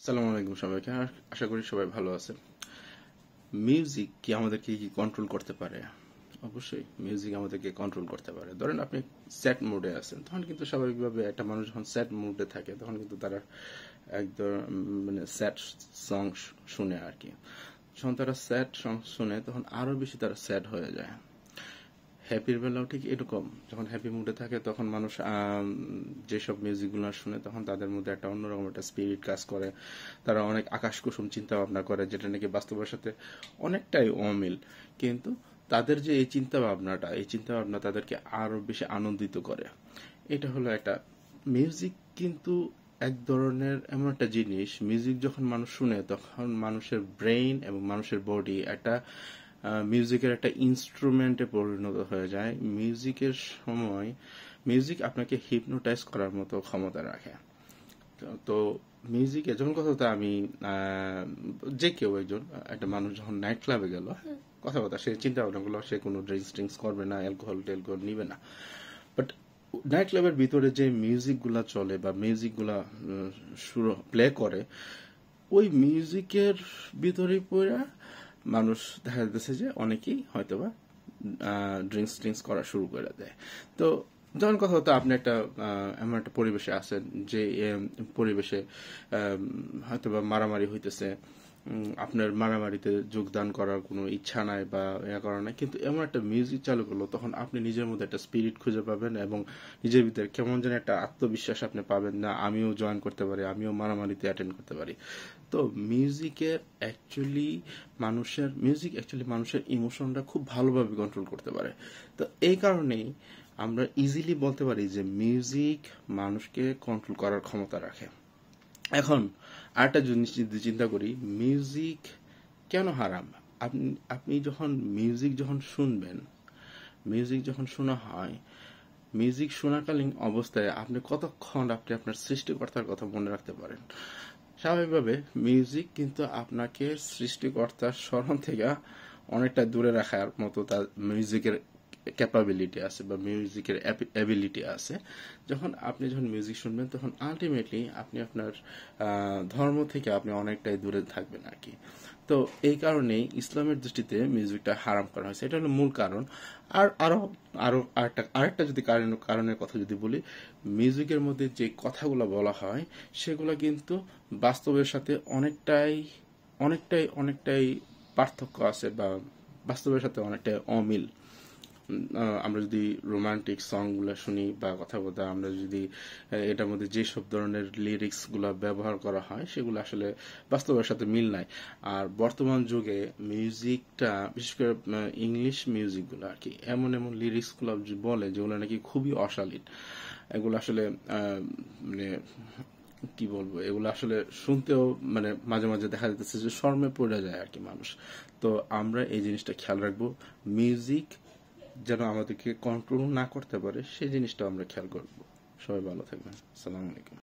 আসসালামু আলাইকুম সবাইকে। আশা করি সবাই ভালো আছেন। মিউজিক কি আমাদেরকে কি কন্ট্রোল করতে পারে? অবশ্যই মিউজিক আমাদেরকে কন্ট্রোল করতে পারে। ধরেন আপনি স্যাড মুডে আছেন, তখন কিন্তু স্বাভাবিকভাবে একটা মানুষ যখন স্যাড মুডে থাকে তখন কিন্তু তারা একদম মানে স্যাড সং শুনে আর কি। যখন তারা স্যাড সং শুনে তখন আরো বেশি তারা স্যাড হয়ে যায়। হ্যাপির বেলাও ঠিক এরকম, যখন হ্যাপি মুডে থাকে তখন মানুষ যেসব মিউজিকগুলো শুনে তখন তাদের মধ্যে একটা অন্যরকম একটা স্পিরিট কাজ করে। তারা অনেক আকাশ কুসুম চিন্তা ভাবনা করে, যেটা নাকি বাস্তবের সাথে অনেকটাই অমিল। কিন্তু তাদের যে এই চিন্তা ভাবনা তাদেরকে আরো বেশি আনন্দিত করে। এটা হলো একটা মিউজিক। কিন্তু এক ধরনের এমন একটা জিনিস, মিউজিক যখন মানুষ শুনে তখন মানুষের ব্রেইন এবং মানুষের বডি একটা মিউজিকের একটা ইনস্ট্রুমেন্টে পরিণত হয়ে যায়। মিউজিক আপনাকে হিপনোটাইজ করার মতো ক্ষমতা রাখে। তো মিউজিকে যখন কথা আমি যে কেউ একজন একটা মানুষ যখন নাইট ক্লাবে গেল, কথা সে চিন্তা ভাবনা করলো সে কোনো ড্রিঙ্কস করবে না, অ্যালকোহল টেলকোহল নিবে না। বাট নাইট ক্লাবের ভিতরে যে মিউজিক গুলা চলে বা মিউজিক গুলা প্লে করে, ওই মিউজিকের ভিতরে পড়া মানুষ দেখা যাচ্ছে যে অনেকেই হয়তোবা ড্রিঙ্কস করা শুরু করে দেয়। তো যখন কথা হতো আপনি একটা এমন একটা পরিবেশে আছেন যে পরিবেশে হয়তোবা মারামারি হইতেছে, আপনার মারামারিতে যোগদান করার কোনো ইচ্ছা নাই বা ইয়া করা নাই, কিন্তু এমন একটা মিউজিক চালু করলো তখন আপনি নিজের মধ্যে একটা স্পিরিট খুঁজে পাবেন এবং নিজের ভিতরে কেমন যেন একটা আত্মবিশ্বাস আপনি পাবেন, না আমিও জয়েন করতে পারি, আমিও মারামারিতে অ্যাটেন্ড করতে পারি। তো মিউজিক অ্যাকচুয়ালি মানুষের ইমোশনটা খুব ভালোভাবে কন্ট্রোল করতে পারে। তো এই কারণেই আমরা ইজিলি বলতে পারি যে মিউজিক মানুষকে কন্ট্রোল করার ক্ষমতা রাখে। এখন আরেকটা জিনিস যদি চিন্তা করি, মিউজিক কেন হারাম? আপনি আপনি যখন মিউজিক যখন শুনবেন, মিউজিক যখন শোনা হয়, মিউজিক শোনাকালীন অবস্থায় আপনি কতক্ষণ আপনি আপনার সৃষ্টিকর্তার কথা মনে রাখতে পারেন? স্বাভাবিকভাবে মিউজিক কিন্তু আপনাকে সৃষ্টিকর্তার স্মরণ থেকে অনেকটা দূরে রাখার মতো তার মিউজিকের ক্যাপাবিলিটি আছে বা মিউজিকের অ্যাবিলিটি আছে। যখন মিউজিক শুনবেন তখন আলটিমেটলি আপনি আপনার ধর্ম থেকে আপনি অনেকটাই দূরে থাকবেন আর কি। তো এই কারণেই ইসলামের দৃষ্টিতে মিউজিকটা হারাম করা হয়েছে, এটা হলো মূল কারণ। আর আরো আরো আরেকটা যদি কারণের কথা যদি বলি, মিউজিকের মধ্যে যে কথাগুলো বলা হয় সেগুলো কিন্তু বাস্তবের সাথে অনেকটাই অনেকটাই অনেকটাই পার্থক্য আছে বা বাস্তবের সাথে অনেকটাই অমিল। আমরা যদি রোমান্টিক সং গুলা শুনি বা কথা বলতে আমরা যদি এটার মধ্যে যেসব ধরনের লিরিক্স গুলা ব্যবহার করা হয় সেগুলো আসলে বাস্তবের সাথে মিল নাই। আর বর্তমান যুগে মিউজিকটা বিশেষ করে ইংলিশ মিউজিক গুলো আর কি এমন এমন লিরিক্স গুলো বলে যেগুলো নাকি খুবই অশালীন। এগুলো আসলে মানে কি বলবো, এগুলো আসলে শুনতেও মানে মাঝে মাঝে দেখা যাচ্ছে যে শর্মে পড়ে যায় আর কি মানুষ। তো আমরা এই জিনিসটা খেয়াল রাখবো, মিউজিক যেন আমাদেরকে কন্ট্রোল না করতে পারে সেই জিনিসটা আমরা খেয়াল করবো। সবাই ভালো থাকবেন। আসসালামু আলাইকুম।